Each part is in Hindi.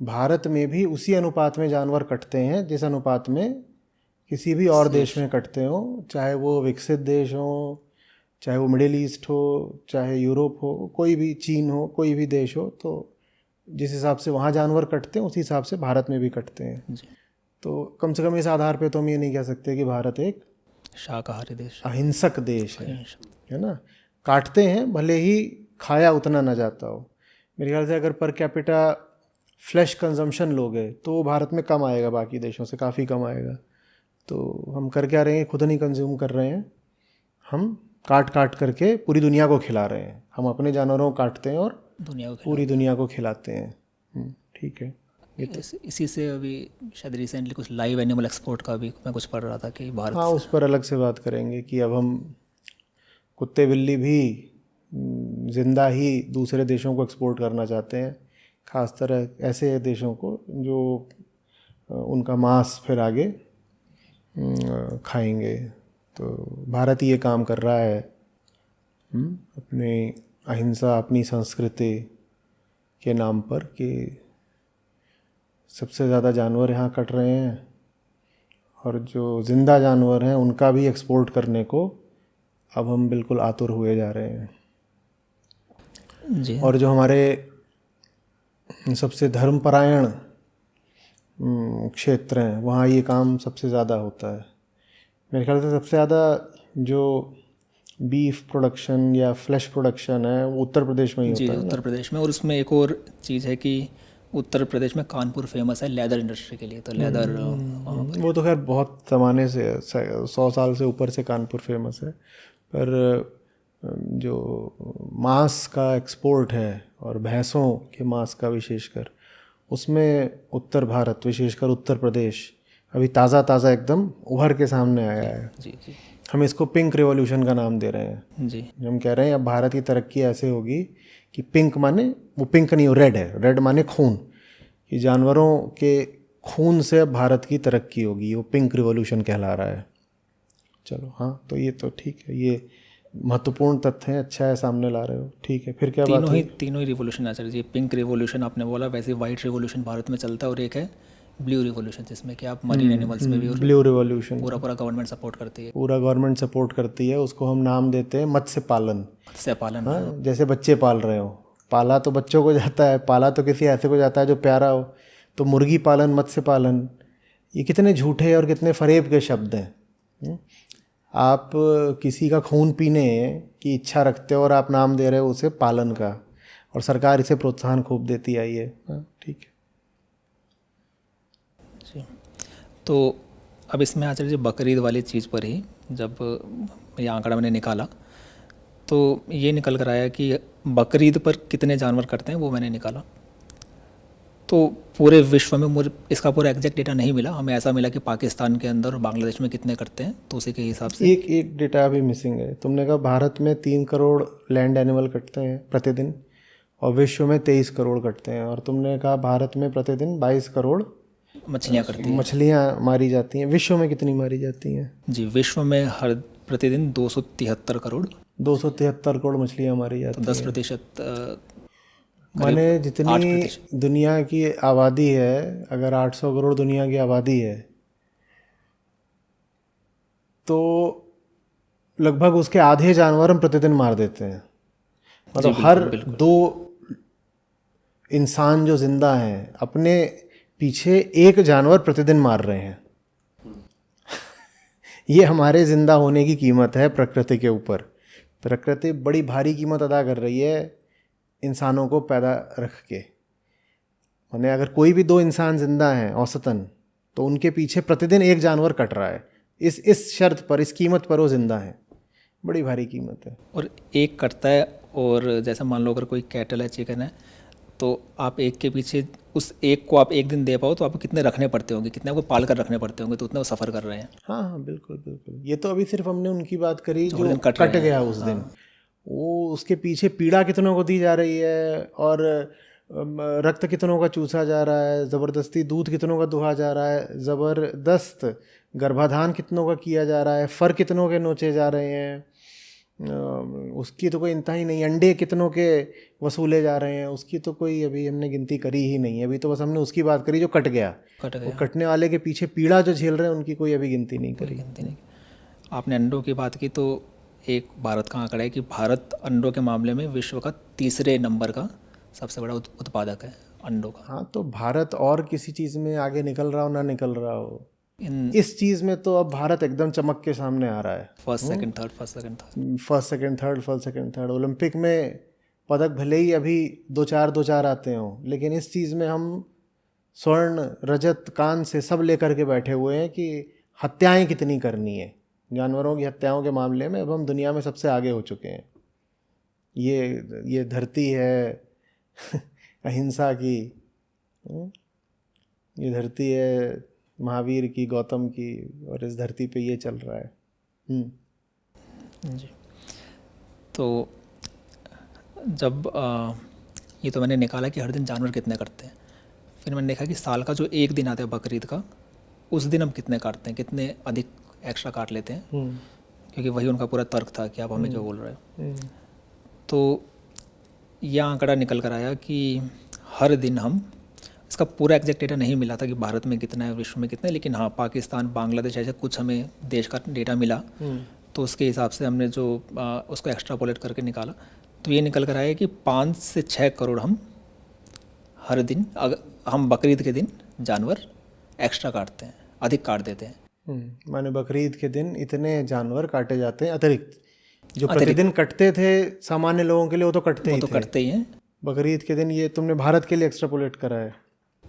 भारत में भी उसी अनुपात में जानवर कटते हैं जिस अनुपात में किसी भी और देश में कटते हो, चाहे वो विकसित देश हो, चाहे वो मिडिल ईस्ट हो, चाहे यूरोप हो, कोई भी, चीन हो, कोई भी देश हो। तो जिस हिसाब से वहाँ जानवर कटते हैं उसी हिसाब से भारत में भी कटते हैं जी। तो कम से कम इस आधार पे तो हम ये नहीं कह सकते कि भारत एक शाकाहारी देश। अहिंसक देश है ना। काटते हैं, भले ही खाया उतना ना जाता हो। मेरे ख्याल से अगर पर कैपिटा फ्लैश कंजम्पशन लोगे तो भारत में कम आएगा, बाकी देशों से काफ़ी कम आएगा। तो हम कर क्या रहे हैं, खुद नहीं कंज्यूम कर रहे हैं, हम काट काट करके पूरी दुनिया को खिला रहे हैं। हम अपने जानवरों को काटते हैं और पूरी दुनिया को खिलाते हैं। ठीक है। इसी से अभी शायद रिसेंटली कुछ लाइव एनिमल एक्सपोर्ट का भी मैं कुछ पढ़ रहा था कि भारत। हाँ, उस पर अलग से बात करेंगे कि अब हम कुत्ते बिल्ली भी ज़िंदा ही दूसरे देशों को एक्सपोर्ट करना चाहते हैं, ख़ास तरह ऐसे देशों को जो उनका मांस फिर आगे खाएंगे। तो भारत ये काम कर रहा है अपने अहिंसा, अपनी संस्कृति के नाम पर, कि सबसे ज़्यादा जानवर यहाँ कट रहे हैं और जो ज़िंदा जानवर हैं उनका भी एक्सपोर्ट करने को अब हम बिल्कुल आतुर हुए जा रहे हैं जी। और जो हमारे सबसे धर्मपरायण क्षेत्र हैं वहाँ ये काम सबसे ज़्यादा होता है। मेरे ख्याल से सबसे ज़्यादा जो बीफ प्रोडक्शन या फ्लैश प्रोडक्शन है वो उत्तर प्रदेश में ही होता है। उत्तर प्रदेश में। और उसमें एक और चीज़ है कि उत्तर प्रदेश में कानपुर फेमस है लेदर इंडस्ट्री के लिए। तो लेदर वो तो खैर बहुत ज़माने से, 100 साल से ऊपर से कानपुर फेमस है। पर जो मांस का एक्सपोर्ट है और भैंसों के मांस का विशेषकर, उसमें उत्तर भारत, विशेषकर उत्तर प्रदेश अभी ताज़ा एकदम उभर के सामने आया है। जी। हम इसको पिंक रिवॉल्यूशन का नाम दे रहे हैं। जी। हम कह रहे हैं अब भारत की तरक्की ऐसे होगी कि पिंक माने वो पिंक नहीं, वो रेड है, रेड माने खून, कि जानवरों के खून से अब भारत की तरक्की होगी। वो पिंक रिवॉल्यूशन कहला रहा है। चलो हाँ, तो ये तो ठीक है, ये महत्वपूर्ण तथ्य है, अच्छा है सामने ला रहे हो। ठीक है, फिर क्या बात है? तीनों ही रिवॉल्यूशन आचार्य जी। पिंक रिवॉल्यूशन आपने बोला, वैसे वाइट रिवॉल्यूशन भारत में चलता है, और एक है ब्लू रिवॉल्यूशन जिसमें कि आप मरीन एनिमल्स में भी। ब्लू रिवॉल्यूशन पूरा गवर्नमेंट सपोर्ट करती है। पूरा गवर्नमेंट सपोर्ट करती है। उसको हम नाम देते हैं मत्स्य पालन। मत्स्य पालन। हाँ, जैसे बच्चे पाल रहे हो, पाला तो बच्चों को जाता है, पाला तो किसी ऐसे को जाता है जो प्यारा हो। तो मुर्गी पालन, मत्स्य पालन, ये कितने झूठे और कितने फरेब के शब्द हैं। आप किसी का खून पीने की इच्छा रखते हो और आप नाम दे रहे हो उसे पालन का, और सरकार इसे प्रोत्साहन खूब देती आई है। ठीक है जी। तो अब इसमें आचार्य जी बकरीद वाली चीज़ पर ही जब ये आंकड़ा मैंने निकाला तो ये निकल कर आया कि बकरीद पर कितने जानवर कटते हैं, वो मैंने निकाला। तो पूरे विश्व में मुझे इसका पूरा एग्जैक्ट डेटा नहीं मिला। हमें ऐसा मिला कि पाकिस्तान के अंदर और बांग्लादेश में कितने कटते हैं, तो उसी के हिसाब से एक डेटा अभी मिसिंग है। तुमने कहा भारत में 3 करोड़ लैंड एनिमल कटते हैं प्रतिदिन और विश्व में 23 करोड़ कटते हैं, और तुमने कहा भारत में प्रतिदिन 22 करोड़ मछलियाँ मारी जाती हैं। विश्व में कितनी मारी जाती हैं? जी, विश्व में हर प्रतिदिन 273 करोड़ मछलियाँ मारी जाती हैं। 10% माने जितनी दुनिया की आबादी है, अगर 800 करोड़ दुनिया की आबादी है तो लगभग उसके आधे जानवर हम प्रतिदिन मार देते हैं। मतलब हर 2 इंसान जो जिंदा हैं अपने पीछे 1 जानवर प्रतिदिन मार रहे हैं। ये हमारे जिंदा होने की कीमत है प्रकृति के ऊपर। प्रकृति बड़ी भारी कीमत अदा कर रही है इंसानों को पैदा रख के। माने अगर कोई भी 2 इंसान जिंदा हैं औसतन, तो उनके पीछे प्रतिदिन 1 जानवर कट रहा है। इस शर्त पर, इस कीमत पर वो जिंदा है। बड़ी भारी कीमत है। और एक कटता है, और जैसे मान लो अगर कोई कैटल है, चिकन है, तो आप एक के पीछे उस एक को आप एक दिन दे पाओ तो आपको कितने रखने पड़ते होंगे, कितने आपको पाल कर रखने पड़ते होंगे, तो उतने वो सफ़र कर रहे हैं। हाँ, बिल्कुल। ये तो अभी सिर्फ हमने उनकी बात करी जो कट गया उस दिन। वो उसके पीछे पीड़ा कितनों को दी जा रही है, और रक्त कितनों का चूसा जा रहा है, ज़बरदस्ती दूध कितनों का दुहा जा रहा है, ज़बरदस्त गर्भाधान कितनों का किया जा रहा है, फर कितनों के नोचे जा रहे हैं, उसकी तो कोई इंतहा ही नहीं, अंडे कितनों के वसूले जा रहे हैं उसकी तो कोई अभी हमने गिनती करी ही नहीं है। अभी तो बस हमने उसकी बात करी जो कट गया, कट वो गया, कटने वाले के पीछे पीड़ा जो झेल रहे हैं उनकी कोई अभी गिनती नहीं कोई करी। गिनती नहीं। आपने अंडों की बात की तो एक भारत का आंकड़ा है कि भारत अंडों के मामले में विश्व का तीसरे नंबर का सबसे बड़ा उत्पादक है अंडों का। हाँ, तो भारत और किसी चीज़ में आगे निकल रहा हो ना निकल रहा हो, इन इस चीज़ में तो अब भारत एकदम चमक के सामने आ रहा है। First second third, first second third, first second third, first second third. Olympic में पदक भले ही अभी दो चार आते हों, लेकिन इस चीज़ में हम स्वर्ण रजत कांस्य सब लेकर के बैठे हुए हैं कि हत्याएं कितनी करनी है। जानवरों की हत्याओं के मामले में अब हम दुनिया में सबसे आगे हो चुके हैं। ये धरती है अहिंसा की, ये धरती है महावीर की, गौतम की, और इस धरती पे ये चल रहा है। जी। तो जब ये तो मैंने निकाला कि हर दिन जानवर कितने कटते हैं, फिर मैंने देखा कि साल का जो एक दिन आता है बकरीद का, उस दिन हम कितने काटते हैं, कितने अधिक एक्स्ट्रा काट लेते हैं, क्योंकि वही उनका पूरा तर्क था कि आप हमें क्यों बोल रहे हो। तो यह आंकड़ा निकल कर आया कि हर दिन हम, इसका पूरा एग्जैक्ट डेटा नहीं मिला था कि भारत में कितना है, विश्व में कितना है, लेकिन हाँ पाकिस्तान, बांग्लादेश, ऐसे कुछ हमें देश का डेटा मिला, तो उसके हिसाब से हमने जो उसको एक्स्ट्रापोलेट करके निकाला, तो ये निकल कर आया कि 5 से 6 करोड़ हम हर दिन, अगर हम बकरीद के दिन जानवर एक्स्ट्रा काटते हैं, अधिक काट देते हैं। माने बकरीद के दिन इतने जानवर काटे जाते हैं अतिरिक्त, जो प्रतिदिन कटते थे सामान्य लोगों के लिए वो तो कटते ही थे। कटते ही हैं। बकरीद के दिन ये तुमने भारत के लिए एक्स्ट्रापोलेट करा है?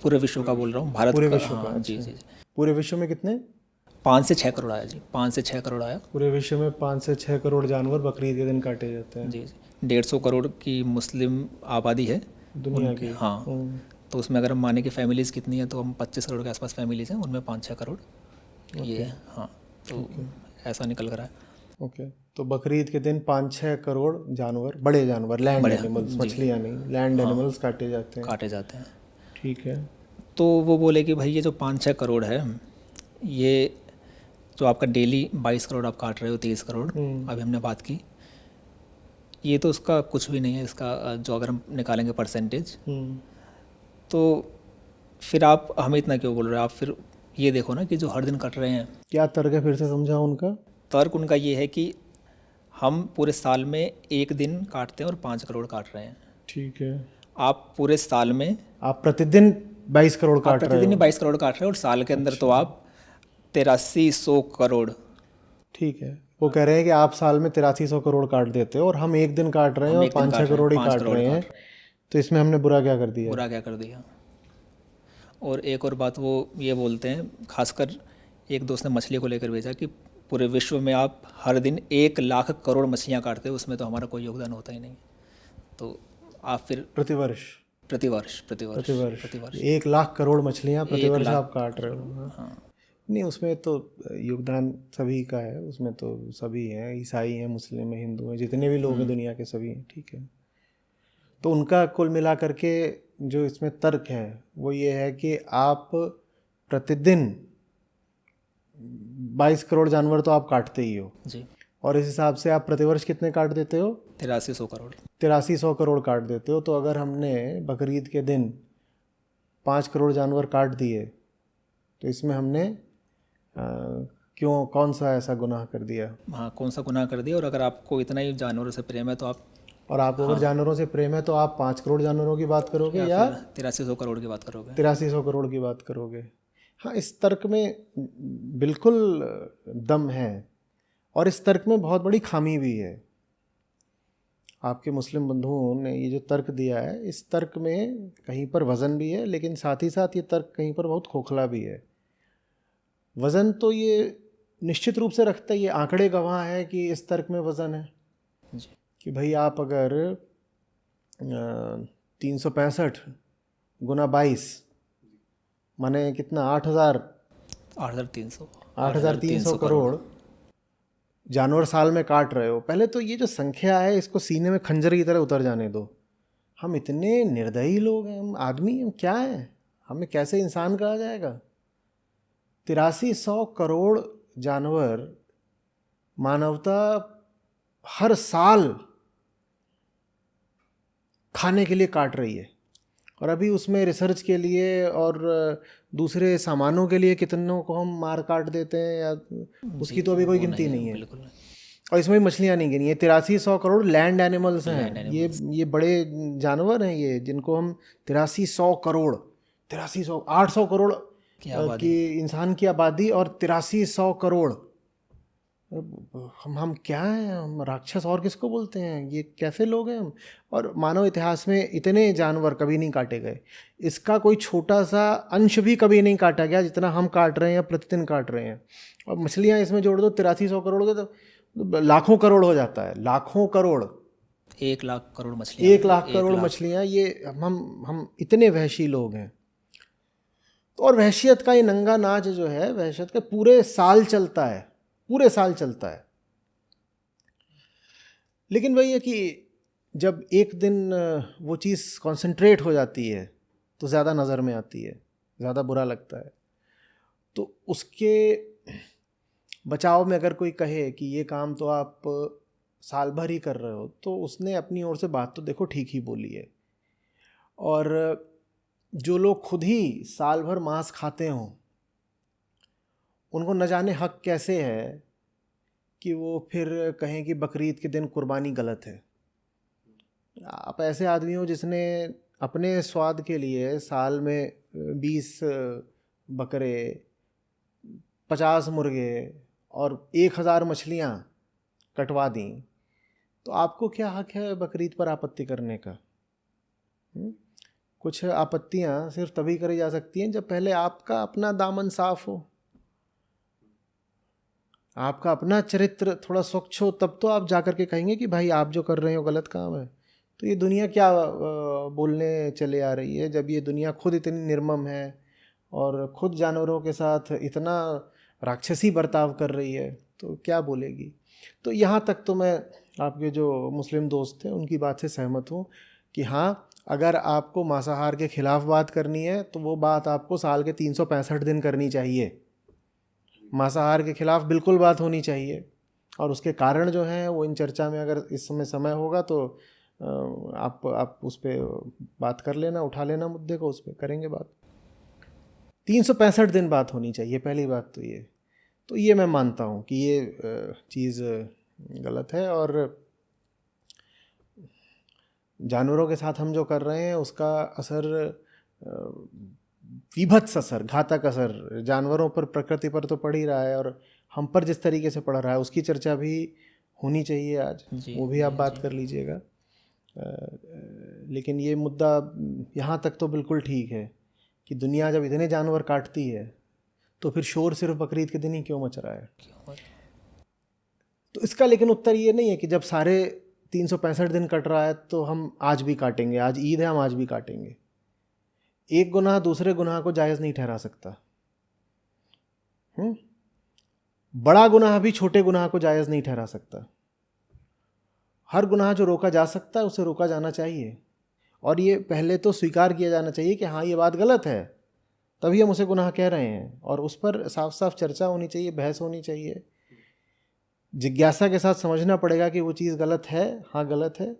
पूरे विश्व का बोल रहा हूँ, भारत पूरे का, विश्व का? हाँ, जी अच्छा। जी। पूरे विश्व में कितने? 5 से 6 करोड़ आया जी, 5 से 6 करोड़ आया। पूरे विश्व में 5 से 6 करोड़ जानवर बकरीद के दिन काटे जाते हैं। जी जी। 150 करोड़ की मुस्लिम आबादी है दुनिया की। हाँ, तो उसमें अगर हम माने कि फैमिलीज़ कितनी है, तो हम 25 करोड़ के आसपास फैमिलीज़ हैं, उनमें 5-6 करोड़ ये है। हाँ, तो ऐसा निकल कर आया। ओके, तो बकरीद के दिन 5-6 करोड़ जानवर, बड़े जानवर, लैंड एनिमल्स, मछलियाँ नहीं, लैंड एनिमल्स काटे जाते हैं। ठीक है। तो वो बोले कि भाई ये जो 5-6 करोड़ है, ये जो आपका डेली 22 करोड़ आप काट रहे हो, 23 करोड़ अभी हमने बात की, ये तो उसका कुछ भी नहीं है, इसका जो अगर हम निकालेंगे परसेंटेज, तो फिर आप हमें इतना क्यों बोल रहे हो? आप फिर ये देखो ना कि जो हर दिन कट रहे हैं। क्या तर्क है, फिर से समझाओ उनका। तर्क उनका ये है कि हम पूरे साल में एक दिन काटते हैं और 5 करोड़ काट रहे हैं। ठीक है। आप पूरे साल में, आप प्रतिदिन 22 करोड़ काट रहे हो। प्रतिदिन 22 करोड़ काट रहे हैं, और साल के अंदर तो आप 8300 करोड़। ठीक है, वो कह रहे हैं कि आप साल में 8300 करोड़ काट देते हो और हम एक दिन काट रहे हैं और 5-6 करोड़ ही काट रहे हैं, तो इसमें हमने बुरा क्या कर दिया? बुरा क्या कर दिया। और एक और बात वो ये बोलते हैं, खासकर एक दोस्त ने मछली को लेकर भेजा कि पूरे विश्व में आप हर दिन 1 लाख करोड़ मछलियाँ काटते हो, उसमें तो हमारा कोई योगदान होता ही नहीं। तो आप फिर प्रतिवर्ष 1 लाख करोड़ मछलियाँ प्रतिवर्ष आप काट रहे हो। हाँ। नहीं, उसमें तो योगदान सभी का है, उसमें तो सभी हैं, ईसाई हैं, मुस्लिम हैं, हिंदू हैं, जितने भी लोग हैं दुनिया के सभी हैं। ठीक है, तो उनका कुल मिला करके जो इसमें तर्क है वो ये है कि आप प्रतिदिन 22 करोड़ जानवर तो आप काटते ही हो जी, और इस हिसाब से आप प्रतिवर्ष कितने काट देते हो? 8300 करोड़। 8300 करोड़ काट देते हो। तो अगर हमने बकरीद के दिन 5 करोड़ जानवर काट दिए तो इसमें हमने कौन सा ऐसा गुनाह कर दिया? हाँ, कौन सा गुनाह कर दिया। और अगर आपको इतना ही जानवरों से प्रेम है तो आप, और आपको अगर जानवरों से प्रेम है तो आप 5 करोड़ जानवरों की बात करोगे या 8300 करोड़ की बात करोगे? 8300 करोड़ की बात करोगे। हाँ, इस तर्क में बिल्कुल दम है और इस तर्क में बहुत बड़ी खामी भी है। आपके मुस्लिम बंधुओं ने ये जो तर्क दिया है, इस तर्क में कहीं पर वज़न भी है, लेकिन साथ ही साथ ये तर्क कहीं पर बहुत खोखला भी है। वज़न तो ये निश्चित रूप से रखता है, ये आंकड़े गवाह है कि इस तर्क में वज़न है जी। कि भाई आप अगर 365 गुना 22 माने कितना, 8300 करोड़ जानवर साल में काट रहे हो। पहले तो ये जो संख्या है इसको सीने में खंजर की तरह उतर जाने दो। हम इतने निर्दयी लोग हैं, हम आदमी, हम क्या हैं, हमें कैसे इंसान कहा जाएगा? 8300 करोड़ जानवर मानवता हर साल खाने के लिए काट रही है, और अभी उसमें रिसर्च के लिए और दूसरे सामानों के लिए कितनों को हम मार काट देते हैं, या उसकी तो अभी कोई वो गिनती नहीं है। बिल्कुल नहीं। और इसमें भी मछलियाँ नहीं गिनी है, 8300 करोड़ लैंड एनिमल्स हैं। लैंड एनिमल्स ये बड़े जानवर हैं ये, जिनको हम 8300 करोड़, 8300 800 करोड़ की आबादी। की इंसान की आबादी और 8300 करोड़, हम क्या हैं, हम राक्षस और किसको बोलते हैं, ये कैसे लोग हैं हम। और मानव इतिहास में इतने जानवर कभी नहीं काटे गए, इसका कोई छोटा सा अंश भी कभी नहीं काटा गया जितना हम काट रहे हैं या प्रतिदिन काट रहे हैं। और मछलियाँ इसमें जोड़ दो 8300 करोड़ के, तो लाखों करोड़ हो जाता है, लाखों करोड़, 1 लाख करोड़ मछलियाँ। 1 लाख करोड़ मछलियाँ। ये हम इतने वहशी लोग हैं। तो और वहशियत का ये नंगा नाच जो है, वहशियत का पूरे साल चलता है, पूरे साल चलता है। लेकिन वही है कि जब एक दिन वो चीज़ कॉन्सेंट्रेट हो जाती है तो ज़्यादा नज़र में आती है, ज़्यादा बुरा लगता है। तो उसके बचाव में अगर कोई कहे कि ये काम तो आप साल भर ही कर रहे हो, तो उसने अपनी ओर से बात तो देखो ठीक ही बोली है। और जो लोग खुद ही साल भर मांस खाते हों, उनको न जाने हक कैसे है कि वो फिर कहें कि बकरीद के दिन कुर्बानी गलत है। आप ऐसे आदमी हो जिसने अपने स्वाद के लिए साल में 20 बकरे, 50 मुर्गे और 1000 मछलियाँ कटवा दी, तो आपको क्या हक है बकरीद पर आपत्ति करने का? कुछ आपत्तियाँ सिर्फ तभी करी जा सकती हैं जब पहले आपका अपना दामन साफ हो, आपका अपना चरित्र थोड़ा स्वच्छ हो, तब तो आप जाकर के कहेंगे कि भाई आप जो कर रहे हो गलत काम है। तो ये दुनिया क्या बोलने चले आ रही है, जब ये दुनिया खुद इतनी निर्मम है और खुद जानवरों के साथ इतना राक्षसी बर्ताव कर रही है, तो क्या बोलेगी। तो यहाँ तक तो मैं आपके जो मुस्लिम दोस्त थे उनकी बात से सहमत हूँ कि हाँ, अगर आपको मांसाहार के खिलाफ बात करनी है तो वो बात आपको साल के 365 दिन करनी चाहिए। मांसाहार के खिलाफ बिल्कुल बात होनी चाहिए, और उसके कारण जो हैं वो इन चर्चा में अगर इस समय होगा तो आप उस पर बात कर लेना, उठा लेना मुद्दे को, उस पर करेंगे बात। 365 दिन बात होनी चाहिए, पहली बात तो ये। तो ये मैं मानता हूँ कि ये चीज़ गलत है, और जानवरों के साथ हम जो कर रहे हैं उसका असर, विभत्स असर, घातक असर जानवरों पर, प्रकृति पर तो पड़ ही रहा है, और हम पर जिस तरीके से पड़ रहा है उसकी चर्चा भी होनी चाहिए आज, वो भी आप बात कर लीजिएगा। लेकिन ये मुद्दा यहाँ तक तो बिल्कुल ठीक है कि दुनिया जब इतने जानवर काटती है तो फिर शोर सिर्फ बकरीद के दिन ही क्यों मच रहा है। तो इसका लेकिन उत्तर ये नहीं है कि जब सारे 365 दिन कट रहा है तो हम आज भी काटेंगे, आज ईद है हम आज भी काटेंगे। एक गुनाह दूसरे गुनाह को जायज़ नहीं ठहरा सकता। बड़ा गुनाह भी छोटे गुनाह को जायज़ नहीं ठहरा सकता। हर गुनाह जो रोका जा सकता है उसे रोका जाना चाहिए, और ये पहले तो स्वीकार किया जाना चाहिए कि हाँ ये बात गलत है, तभी हम उसे गुनाह कह रहे हैं, और उस पर साफ साफ चर्चा होनी चाहिए, बहस होनी चाहिए। जिज्ञासा के साथ समझना पड़ेगा कि वो चीज़ गलत है, हाँ गलत है।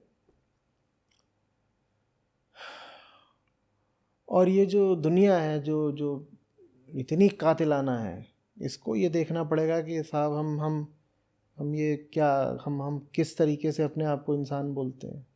और ये जो दुनिया है जो इतनी कातिलाना है, इसको ये देखना पड़ेगा कि साहब हम ये क्या, हम किस तरीके से अपने आप को इंसान बोलते हैं।